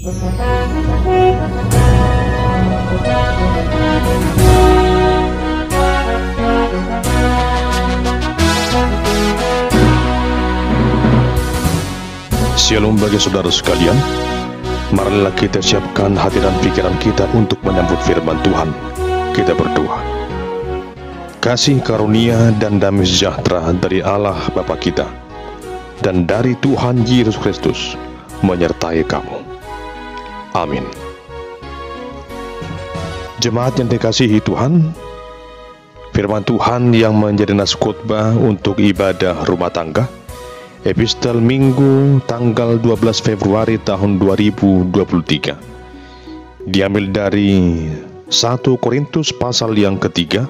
Shalom bagi saudara sekalian. Marilah kita siapkan hati dan pikiran kita untuk menyambut firman Tuhan. Kita berdoa. Kasih karunia dan damai sejahtera dari Allah Bapa kita dan dari Tuhan Yesus Kristus menyertai kamu. Amin. Jemaat yang dikasihi Tuhan, firman Tuhan yang menjadi nas khotbah untuk ibadah rumah tangga, Epistel Minggu tanggal 12 Februari tahun 2023, diambil dari 1 Korintus pasal yang ketiga,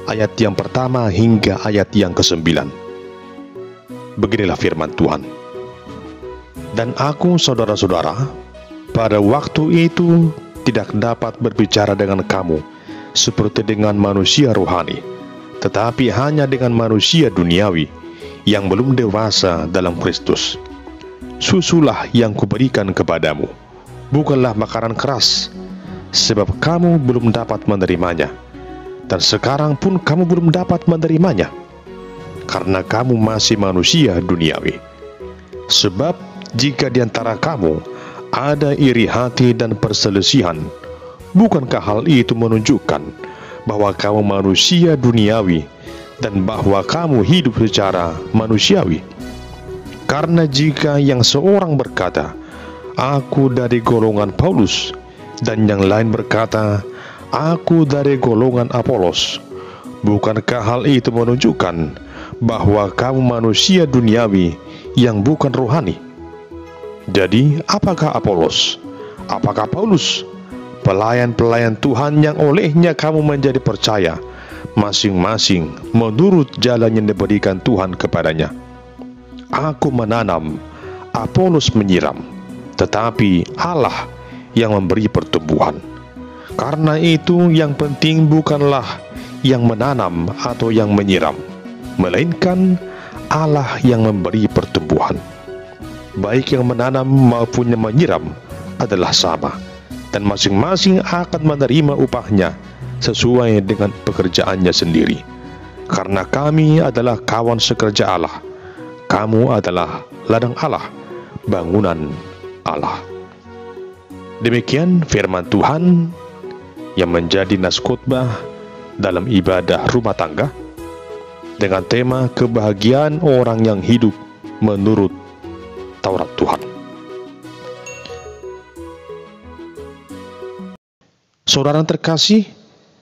ayat yang pertama hingga ayat yang ke-9. Beginilah firman Tuhan. Dan aku, saudara-saudara, pada waktu itu tidak dapat berbicara dengan kamu seperti dengan manusia rohani, tetapi hanya dengan manusia duniawi yang belum dewasa dalam Kristus. Susulah yang kuberikan kepadamu, bukanlah makanan keras, sebab kamu belum dapat menerimanya, dan sekarang pun kamu belum dapat menerimanya, karena kamu masih manusia duniawi. Sebab jika di antara kamu ada iri hati dan perselisihan, bukankah hal itu menunjukkan bahwa kamu manusia duniawi dan bahwa kamu hidup secara manusiawi? Karena jika yang seorang berkata, aku dari golongan Paulus, dan yang lain berkata, aku dari golongan Apolos, bukankah hal itu menunjukkan bahwa kamu manusia duniawi yang bukan rohani? Jadi, apakah Apolos? Apakah Paulus? Pelayan-pelayan Tuhan yang olehnya kamu menjadi percaya, masing-masing menurut jalan yang diberikan Tuhan kepadanya. Aku menanam, Apolos menyiram, tetapi Allah yang memberi pertumbuhan. Karena itu yang penting bukanlah yang menanam atau yang menyiram, melainkan Allah yang memberi pertumbuhan. Baik yang menanam maupun yang menyiram adalah sama, dan masing-masing akan menerima upahnya sesuai dengan pekerjaannya sendiri. Karena kami adalah kawan sekerja Allah, kamu adalah ladang Allah, bangunan Allah. Demikian firman Tuhan yang menjadi nas khotbah dalam ibadah rumah tangga dengan tema kebahagiaan orang yang hidup menurut Taurat Tuhan. Saudara terkasih,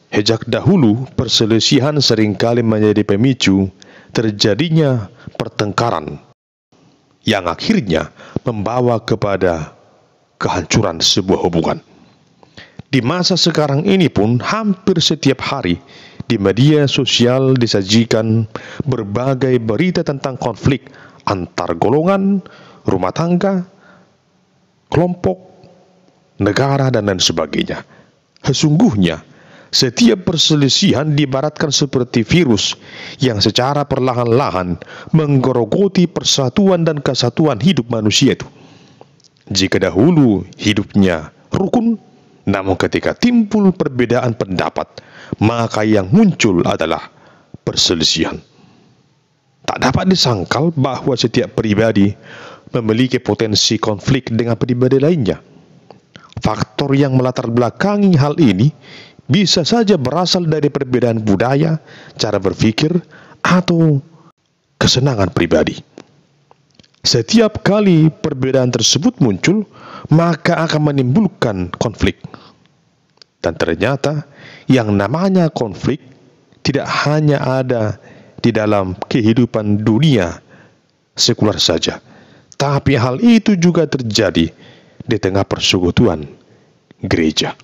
sejak dahulu perselisihan seringkali menjadi pemicu terjadinya pertengkaran yang akhirnya membawa kepada kehancuran sebuah hubungan. Di masa sekarang ini pun hampir setiap hari di media sosial disajikan berbagai berita tentang konflik antar golongan, rumah tangga, kelompok, negara, dan lain sebagainya. Sesungguhnya setiap perselisihan diibaratkan seperti virus yang secara perlahan-lahan menggerogoti persatuan dan kesatuan hidup manusia itu. Jika dahulu hidupnya rukun, namun ketika timbul perbedaan pendapat, maka yang muncul adalah perselisihan. Tak dapat disangkal bahwa setiap pribadi memiliki potensi konflik dengan pribadi lainnya. Faktor yang melatar belakangi hal ini bisa saja berasal dari perbedaan budaya, cara berpikir, atau kesenangan pribadi. Setiap kali perbedaan tersebut muncul, maka akan menimbulkan konflik. Dan ternyata yang namanya konflik tidak hanya ada di dalam kehidupan dunia sekular saja, tapi hal itu juga terjadi di tengah persekutuan gereja.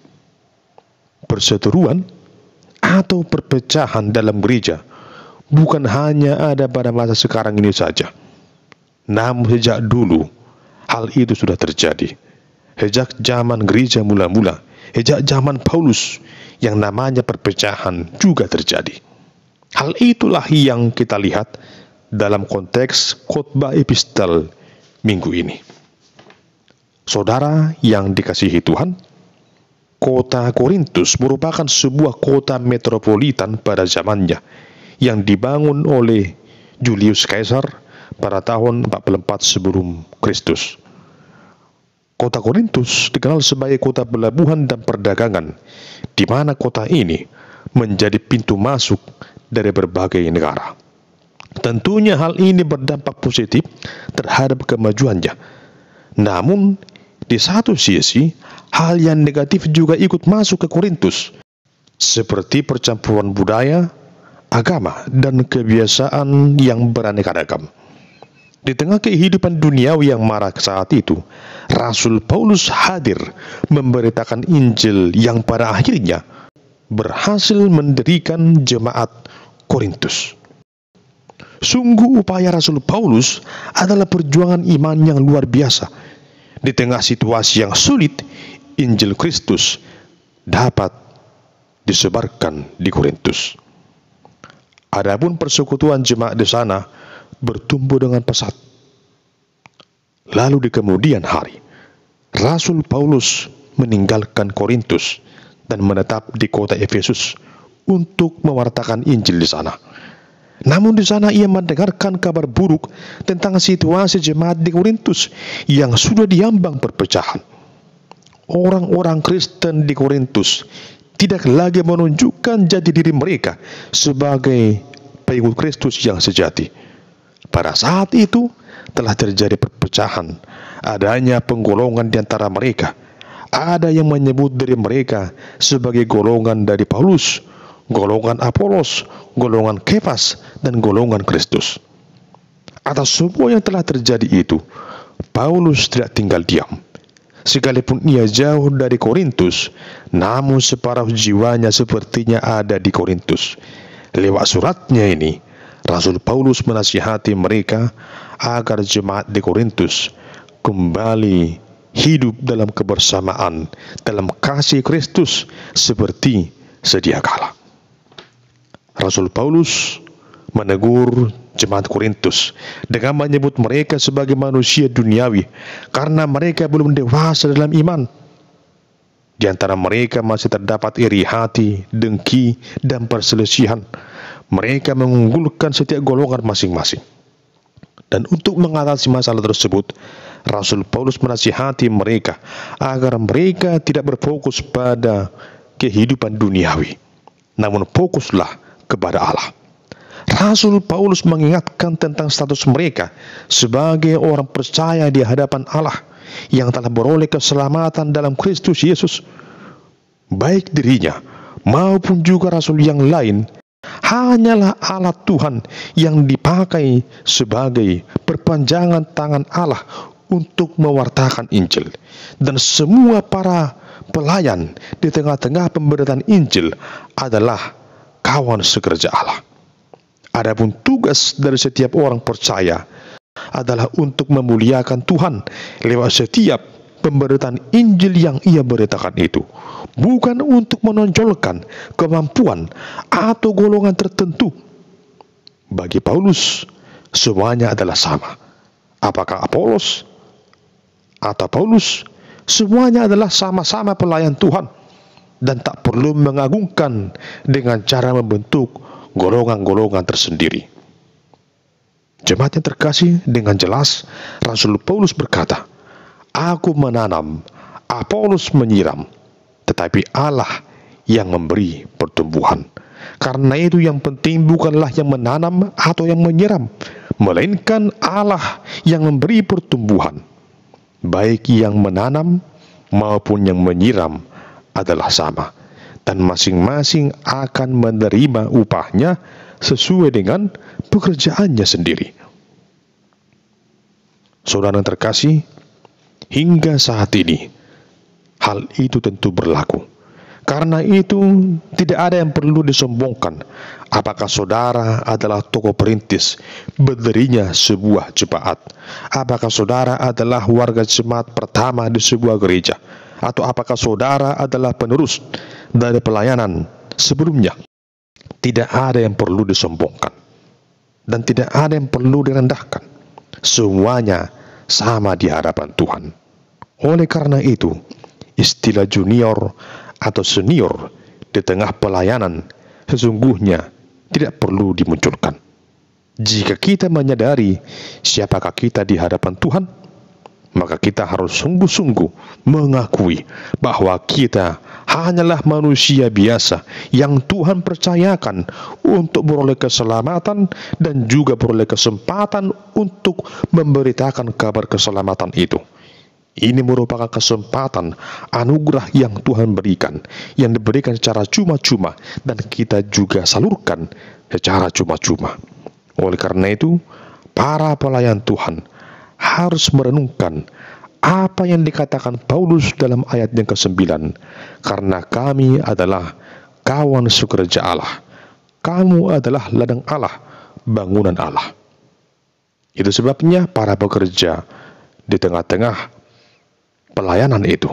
Perseteruan atau perpecahan dalam gereja bukan hanya ada pada masa sekarang ini saja, namun sejak dulu hal itu sudah terjadi. Sejak zaman gereja mula-mula, sejak zaman Paulus, yang namanya perpecahan juga terjadi. Hal itulah yang kita lihat dalam konteks khotbah epistel minggu ini. Saudara yang dikasihi Tuhan, kota Korintus merupakan sebuah kota metropolitan pada zamannya yang dibangun oleh Julius Caesar pada tahun 44 sebelum Kristus. Kota Korintus dikenal sebagai kota pelabuhan dan perdagangan, di mana kota ini menjadi pintu masuk dari berbagai negara. Tentunya hal ini berdampak positif terhadap kemajuannya. Namun, di satu sisi, hal yang negatif juga ikut masuk ke Korintus, seperti percampuran budaya, agama, dan kebiasaan yang beraneka ragam. Di tengah kehidupan duniawi yang marak saat itu, Rasul Paulus hadir memberitakan Injil yang pada akhirnya berhasil mendirikan jemaat Korintus. Sungguh upaya Rasul Paulus adalah perjuangan iman yang luar biasa. Di tengah situasi yang sulit, Injil Kristus dapat disebarkan di Korintus. Adapun persekutuan jemaat di sana bertumbuh dengan pesat. Lalu di kemudian hari, Rasul Paulus meninggalkan Korintus dan menetap di kota Efesus untuk mewartakan Injil di sana. Namun di sana ia mendengarkan kabar buruk tentang situasi jemaat di Korintus yang sudah diambang perpecahan. Orang-orang Kristen di Korintus tidak lagi menunjukkan jati diri mereka sebagai pengikut Kristus yang sejati. Pada saat itu telah terjadi perpecahan, adanya penggolongan di antara mereka. Ada yang menyebut diri mereka sebagai golongan dari Paulus, golongan Apolos, golongan Kefas, dan golongan Kristus. Atas semua yang telah terjadi itu, Paulus tidak tinggal diam. Sekalipun ia jauh dari Korintus, namun separuh jiwanya sepertinya ada di Korintus. Lewat suratnya ini, Rasul Paulus menasihati mereka agar jemaat di Korintus kembali hidup dalam kebersamaan, dalam kasih Kristus seperti sedia kala. Rasul Paulus menegur jemaat Korintus dengan menyebut mereka sebagai manusia duniawi karena mereka belum dewasa dalam iman. Di antara mereka masih terdapat iri hati, dengki, dan perselisihan. Mereka mengunggulkan setiap golongan masing-masing. Dan untuk mengatasi masalah tersebut, Rasul Paulus menasihati mereka agar mereka tidak berfokus pada kehidupan duniawi, namun fokuslah kepada Allah. Rasul Paulus mengingatkan tentang status mereka sebagai orang percaya di hadapan Allah yang telah beroleh keselamatan dalam Kristus Yesus. Baik dirinya maupun juga rasul yang lain hanyalah alat Tuhan yang dipakai sebagai perpanjangan tangan Allah untuk mewartakan Injil. Dan semua para pelayan di tengah-tengah pemberitaan Injil adalah kawan sekerja Allah. Adapun tugas dari setiap orang percaya adalah untuk memuliakan Tuhan lewat setiap pemberitaan Injil yang ia beritakan itu, bukan untuk menonjolkan kemampuan atau golongan tertentu. Bagi Paulus, semuanya adalah sama. Apakah Apolos atau Paulus, semuanya adalah sama-sama pelayan Tuhan dan tak perlu mengagungkan dengan cara membentuk golongan-golongan tersendiri. Jemaat yang terkasih, dengan jelas Rasul Paulus berkata, "Aku menanam, Apolos menyiram, tetapi Allah yang memberi pertumbuhan." Karena itu yang penting bukanlah yang menanam atau yang menyiram, melainkan Allah yang memberi pertumbuhan. Baik yang menanam maupun yang menyiram adalah sama, dan masing-masing akan menerima upahnya sesuai dengan pekerjaannya sendiri. Saudara yang terkasih, hingga saat ini hal itu tentu berlaku. Karena itu tidak ada yang perlu disombongkan. Apakah saudara adalah tokoh perintis berdirinya sebuah jemaat? Apakah saudara adalah warga jemaat pertama di sebuah gereja? Atau apakah saudara adalah penerus dari pelayanan sebelumnya? Tidak ada yang perlu disombongkan dan tidak ada yang perlu direndahkan. Semuanya sama di hadapan Tuhan. Oleh karena itu, istilah junior atau senior di tengah pelayanan sesungguhnya tidak perlu dimunculkan. Jika kita menyadari siapakah kita di hadapan Tuhan, maka kita harus sungguh-sungguh mengakui bahwa kita hanyalah manusia biasa yang Tuhan percayakan untuk beroleh keselamatan dan juga beroleh kesempatan untuk memberitakan kabar keselamatan itu. Ini merupakan kesempatan anugerah yang Tuhan berikan, yang diberikan secara cuma-cuma dan kita juga salurkan secara cuma-cuma. Oleh karena itu, para pelayan Tuhan harus merenungkan apa yang dikatakan Paulus dalam ayat yang ke-9, karena kami adalah kawan sukerja Allah, kamu adalah ladang Allah, bangunan Allah. Itu sebabnya para pekerja di tengah-tengah pelayanan itu,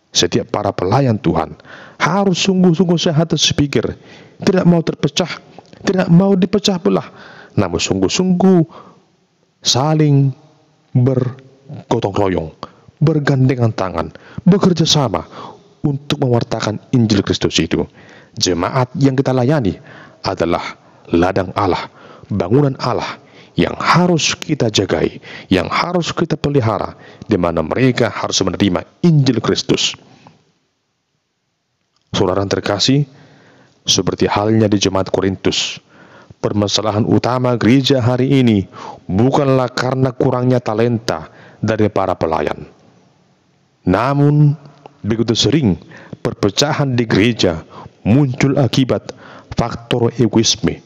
setiap para pelayan Tuhan harus sungguh-sungguh sehat sepikir, tidak mau terpecah, tidak mau dipecah belah, namun sungguh-sungguh saling bergotong royong, bergandengan tangan, bekerja sama untuk mewartakan Injil Kristus itu. Jemaat yang kita layani adalah ladang Allah, bangunan Allah yang harus kita jagai, yang harus kita pelihara, di mana mereka harus menerima Injil Kristus. Saudara terkasih, seperti halnya di jemaat Korintus, permasalahan utama gereja hari ini bukanlah karena kurangnya talenta dari para pelayan. Namun, begitu sering perpecahan di gereja muncul akibat faktor egoisme,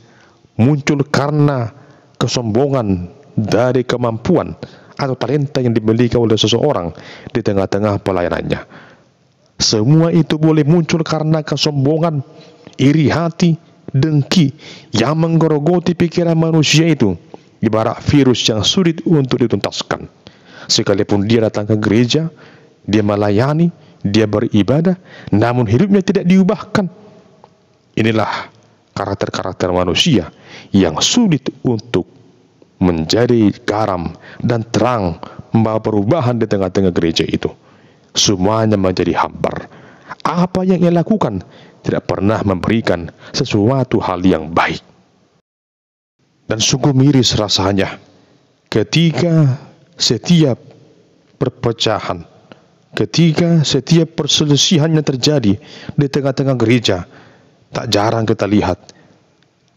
muncul karena kesombongan dari kemampuan atau talenta yang dimiliki oleh seseorang di tengah-tengah pelayanannya. Semua itu boleh muncul karena kesombongan, iri hati, dengki yang menggerogoti pikiran manusia itu, ibarat virus yang sulit untuk dituntaskan. Sekalipun dia datang ke gereja, dia melayani, dia beribadah, namun hidupnya tidak diubahkan. Inilah karakter-karakter manusia yang sulit untuk menjadi garam dan terang membawa perubahan di tengah-tengah gereja itu. Semuanya menjadi hambar. Apa yang ia lakukan tidak pernah memberikan sesuatu hal yang baik. Dan sungguh miris rasanya ketika setiap perpecahan, ketika setiap perselisihan yang terjadi di tengah-tengah gereja, tak jarang kita lihat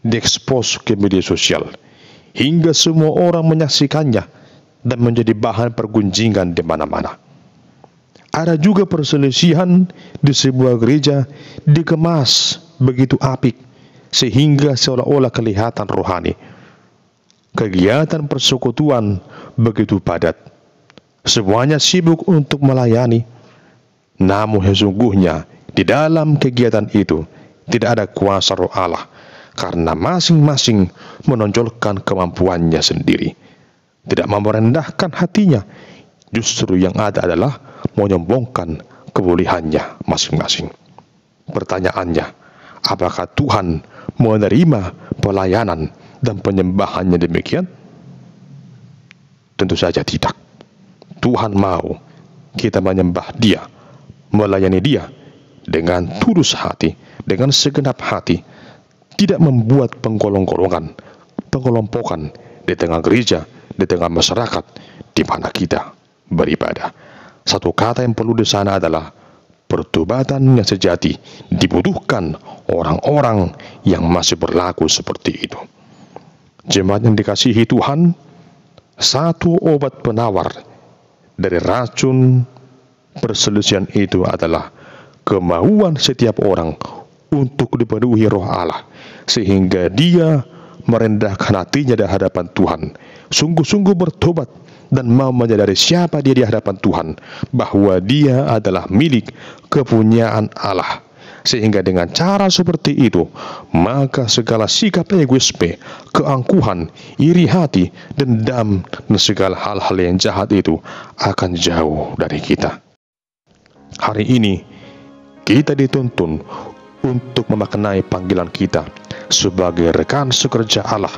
diekspos ke media sosial, hingga semua orang menyaksikannya dan menjadi bahan pergunjingan di mana-mana. Ada juga perselisihan di sebuah gereja dikemas begitu apik sehingga seolah-olah kelihatan rohani. Kegiatan persekutuan begitu padat. Semuanya sibuk untuk melayani. Namun sesungguhnya di dalam kegiatan itu tidak ada kuasa roh Allah, karena masing-masing menonjolkan kemampuannya sendiri. Tidak mau merendahkan hatinya, justru yang ada adalah menyombongkan kebolehannya masing-masing. Pertanyaannya, apakah Tuhan menerima pelayanan dan penyembahannya demikian? Tentu saja tidak. Tuhan mau kita menyembah Dia, melayani Dia dengan tulus hati, dengan segenap hati, tidak membuat penggolong-golongan, pengelompokan di tengah gereja, di tengah masyarakat di mana kita beribadah. Satu kata yang perlu di sana adalah pertobatan yang sejati. Dibutuhkan orang-orang yang masih berlaku seperti itu. Jemaat yang dikasihi Tuhan, satu obat penawar dari racun perselisihan itu adalah kemauan setiap orang untuk dipenuhi roh Allah, sehingga dia merendahkan hatinya di hadapan Tuhan, sungguh-sungguh bertobat dan mau menyadari siapa dia di hadapan Tuhan, bahwa dia adalah milik kepunyaan Allah. Sehingga dengan cara seperti itu, maka segala sikap egoisme, keangkuhan, iri hati, dendam, dan segala hal-hal yang jahat itu akan jauh dari kita. Hari ini kita dituntun untuk memaknai panggilan kita sebagai rekan sekerja Allah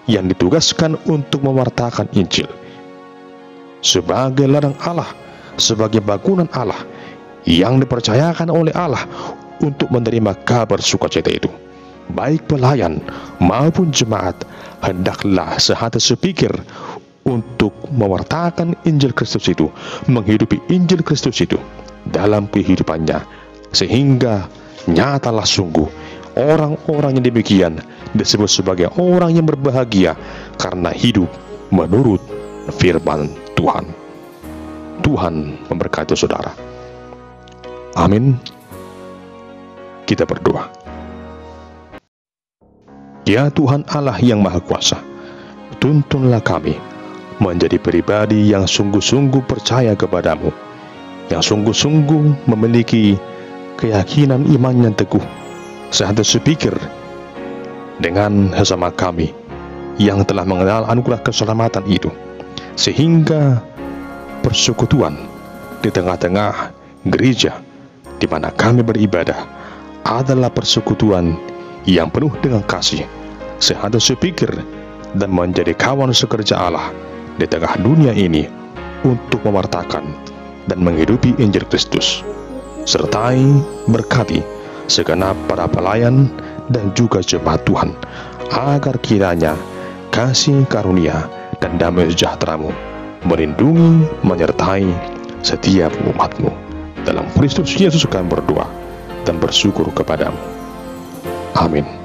yang ditugaskan untuk mewartakan Injil. Sebagai ladang Allah, sebagai bangunan Allah yang dipercayakan oleh Allah untuk menerima kabar sukacita itu. Baik pelayan maupun jemaat hendaklah sehati sepikir untuk mewartakan Injil Kristus itu, menghidupi Injil Kristus itu dalam kehidupannya, sehingga nyatalah sungguh orang-orang yang demikian disebut sebagai orang yang berbahagia karena hidup menurut firman Tuhan. Tuhan memberkati saudara. Amin. Kita berdoa. Ya Tuhan Allah yang Maha Kuasa, tuntunlah kami menjadi pribadi yang sungguh-sungguh percaya kepadamu, yang sungguh-sungguh memiliki keyakinan iman yang teguh, sehati sepikir dengan sesama kami yang telah mengenal anugerah keselamatan itu, sehingga persekutuan di tengah-tengah gereja di mana kami beribadah adalah persekutuan yang penuh dengan kasih, sehati sepikir dan menjadi kawan sekerja Allah di tengah dunia ini untuk mewartakan dan menghidupi Injil Kristus. Sertai berkati segenap para pelayan dan juga jemaat Tuhan, agar kiranya kasih karunia dan damai sejahtera-Mu melindungi, menyertai setiap umat-Mu. Dalam Kristus Yesus kami berdoa dan bersyukur kepadamu. Amin.